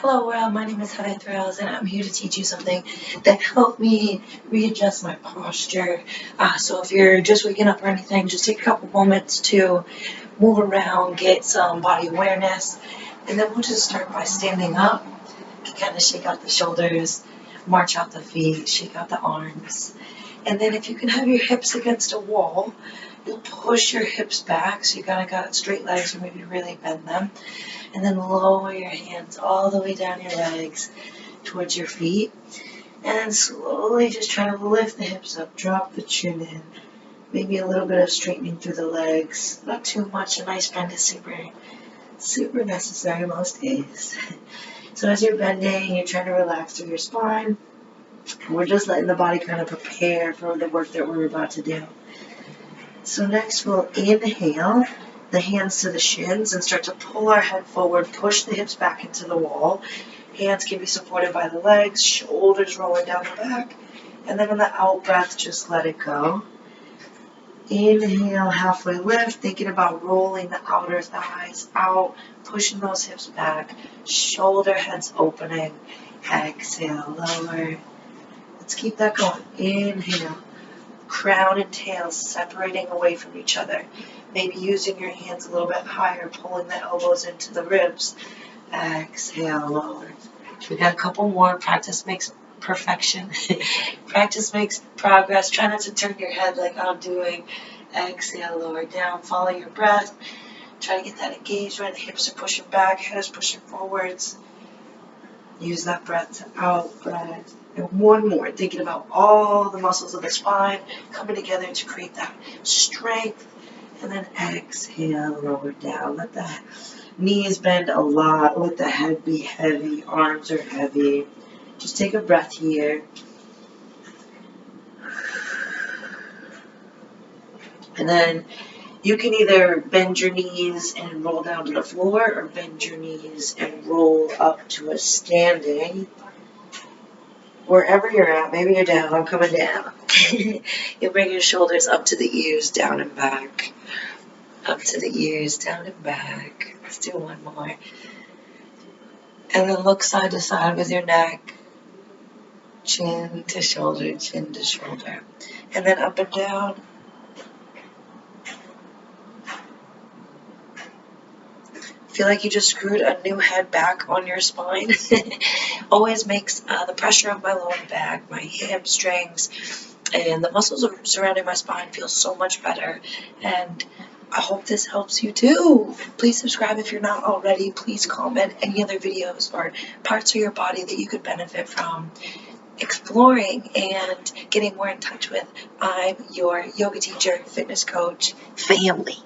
Hello world, my name is Heather Thrills and I'm here to teach you something that helped me readjust my posture. So if you're just waking up or anything, just take a couple moments to move around, get some body awareness, and then we'll just start by standing up. Kind of shake out the shoulders, march out the feet, shake out the arms. And then if you can have your hips against a wall, you'll push your hips back so you kind of got straight legs or maybe really bend them. And then lower your hands all the way down your legs towards your feet. And then slowly just try to lift the hips up, drop the chin in. Maybe a little bit of straightening through the legs. Not too much. A nice bend is super necessary most days. So as you're bending, you're trying to relax through your spine. We're just letting the body kind of prepare for the work that we're about to do. So next we'll inhale the hands to the shins and start to pull our head forward, push the hips back into the wall. Hands can be supported by the legs, shoulders rolling down the back, and then on the out breath, just let it go. Inhale, halfway lift, thinking about rolling the outer thighs out, pushing those hips back, shoulder heads opening. Exhale, lower. Let's keep that going. Inhale, crown and tail separating away from each other. Maybe using your hands a little bit higher, pulling the elbows into the ribs. Exhale, lower. We got a couple more. Practice makes perfection. Practice makes progress. Try not to turn your head like I'm doing. Exhale, lower down. Follow your breath. Try to get that engagement. Hips are pushing back, head is pushing forwards. Use that breath to out breath. And one more, thinking about all the muscles of the spine coming together to create that strength. And then exhale, lower down. Let the knees bend a lot. Let the head be heavy. Arms are heavy. Just take a breath here. And then you can either bend your knees and roll down to the floor or bend your knees and roll up to a standing. Wherever you're at, maybe you're down, I'm coming down. You bring your shoulders up to the ears, down and back. Up to the ears, down and back. Let's do one more. And then look side to side with your neck. Chin to shoulder, chin to shoulder. And then up and down. Feel like you just screwed a new head back on your spine. Always makes the pressure of my lower back, my hamstrings, and the muscles surrounding my spine feel so much better. And I hope this helps you too. Please subscribe if you're not already. Please comment any other videos or parts of your body that you could benefit from exploring and getting more in touch with. I'm your yoga teacher, fitness coach, family.